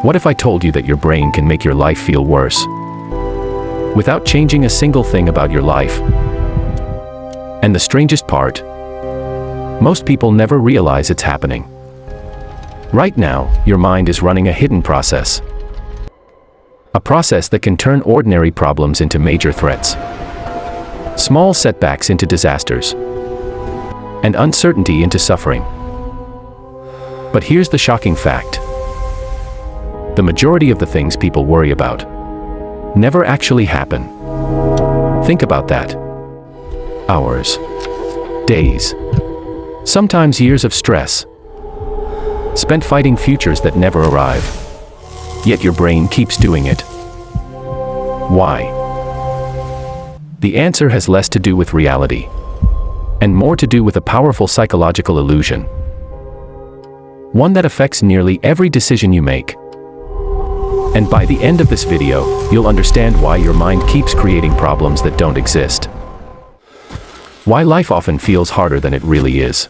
What if I told you that your brain can make your life feel worse without changing a single thing about your life? And the strangest part, most people never realize it's happening. Right now, your mind is running a hidden process. A process that can turn ordinary problems into major threats, small setbacks into disasters, and uncertainty into suffering. But here's the shocking fact. The majority of the things people worry about never actually happen. Think about that. Hours, days, sometimes years of stress, spent fighting futures that never arrive. Yet your brain keeps doing it. Why? The answer has less to do with reality, and more to do with a powerful psychological illusion. One that affects nearly every decision you make. And by the end of this video, you'll understand why your mind keeps creating problems that don't exist. Why life often feels harder than it really is.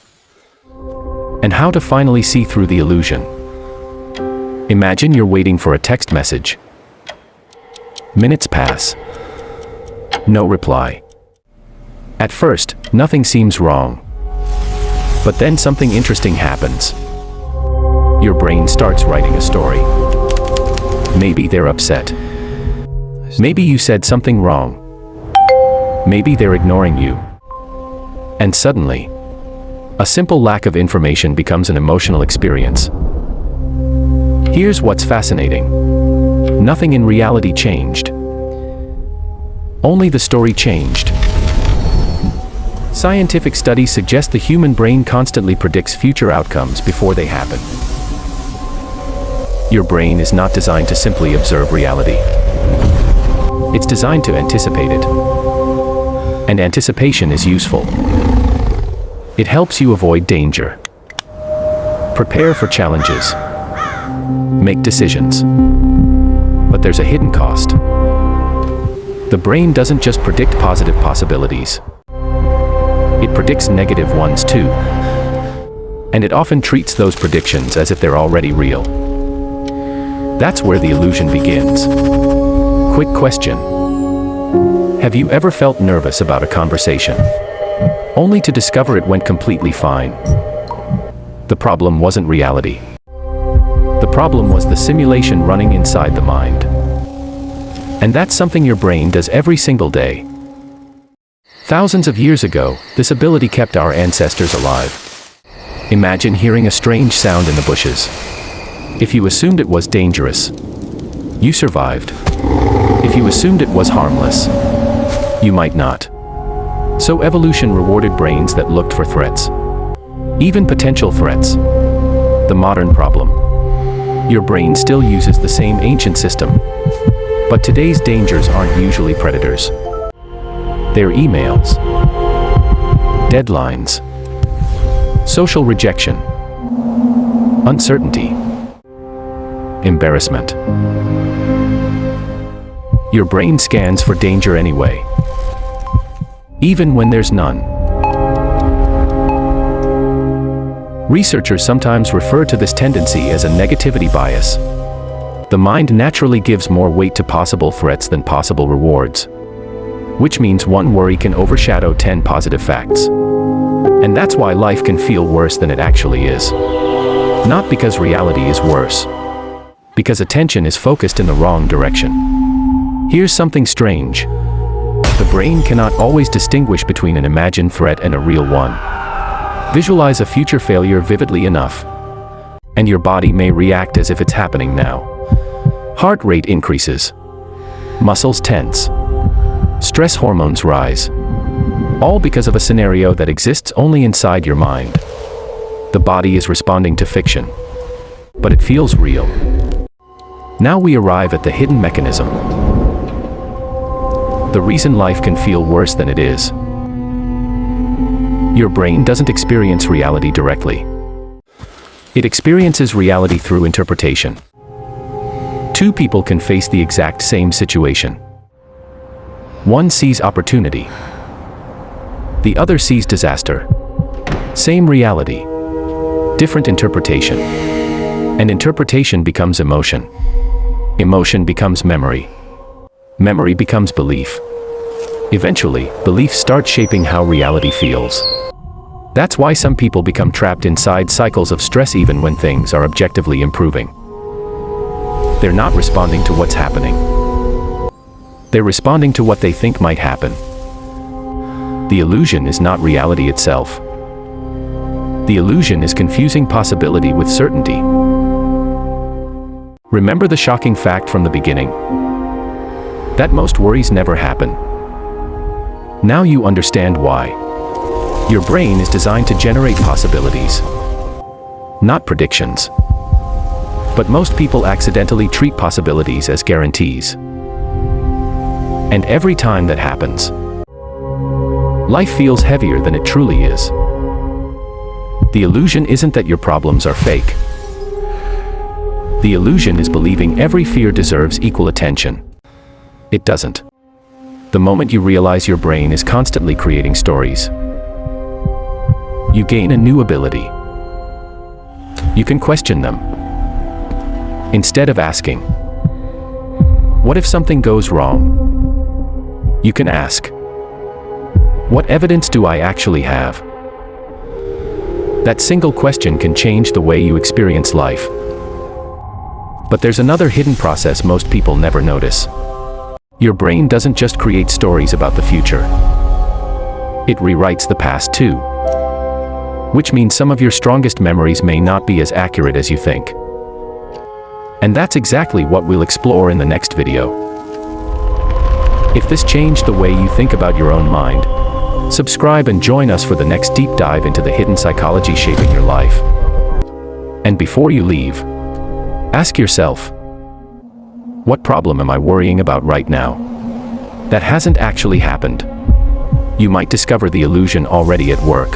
And how to finally see through the illusion. Imagine you're waiting for a text message. Minutes pass. No reply. At first, nothing seems wrong. But then something interesting happens. Your brain starts writing a story. Maybe they're upset. Maybe you said something wrong. Maybe they're ignoring you. And suddenly, a simple lack of information becomes an emotional experience. Here's what's fascinating. Nothing in reality changed. Only the story changed. Scientific studies suggest the human brain constantly predicts future outcomes before they happen. Your brain is not designed to simply observe reality. It's designed to anticipate it. And anticipation is useful. It helps you avoid danger, prepare for challenges, make decisions. But there's a hidden cost. The brain doesn't just predict positive possibilities. It predicts negative ones too. And it often treats those predictions as if they're already real. That's where the illusion begins. Quick question. Have you ever felt nervous about a conversation, only to discover it went completely fine? The problem wasn't reality. The problem was the simulation running inside the mind. And that's something your brain does every single day. Thousands of years ago, this ability kept our ancestors alive. Imagine hearing a strange sound in the bushes. If you assumed it was dangerous, you survived. If you assumed it was harmless, you might not. So evolution rewarded brains that looked for threats. Even potential threats. The modern problem. Your brain still uses the same ancient system. But today's dangers aren't usually predators. They're emails, deadlines, social rejection, uncertainty, embarrassment. Your brain scans for danger anyway, even when there's none. Researchers sometimes refer to this tendency as a negativity bias. The mind naturally gives more weight to possible threats than possible rewards, which means one worry can overshadow 10 positive facts. And that's why life can feel worse than it actually is. Not because reality is worse, because attention is focused in the wrong direction. Here's something strange. The brain cannot always distinguish between an imagined threat and a real one. Visualize a future failure vividly enough, and your body may react as if it's happening now. Heart rate increases, muscles tense, stress hormones rise, all because of a scenario that exists only inside your mind. The body is responding to fiction, but it feels real. Now we arrive at the hidden mechanism. The reason life can feel worse than it is. Your brain doesn't experience reality directly. It experiences reality through interpretation. Two people can face the exact same situation. One sees opportunity. The other sees disaster. Same reality, different interpretation. And interpretation becomes emotion. Emotion becomes memory. Memory becomes belief. Eventually, beliefs start shaping how reality feels. That's why some people become trapped inside cycles of stress even when things are objectively improving. They're not responding to what's happening. They're responding to what they think might happen. The illusion is not reality itself. The illusion is confusing possibility with certainty. Remember the shocking fact from the beginning? That most worries never happen. Now you understand why. Your brain is designed to generate possibilities, not predictions. But most people accidentally treat possibilities as guarantees. And every time that happens, life feels heavier than it truly is. The illusion isn't that your problems are fake. The illusion is believing every fear deserves equal attention. It doesn't. The moment you realize your brain is constantly creating stories, you gain a new ability. You can question them. Instead of asking, what if something goes wrong? You can ask, what evidence do I actually have? That single question can change the way you experience life. But there's another hidden process most people never notice. Your brain doesn't just create stories about the future. It rewrites the past too. Which means some of your strongest memories may not be as accurate as you think. And that's exactly what we'll explore in the next video. If this changed the way you think about your own mind, subscribe and join us for the next deep dive into the hidden psychology shaping your life. And before you leave, ask yourself, what problem am I worrying about right now that hasn't actually happened? You might discover the illusion already at work.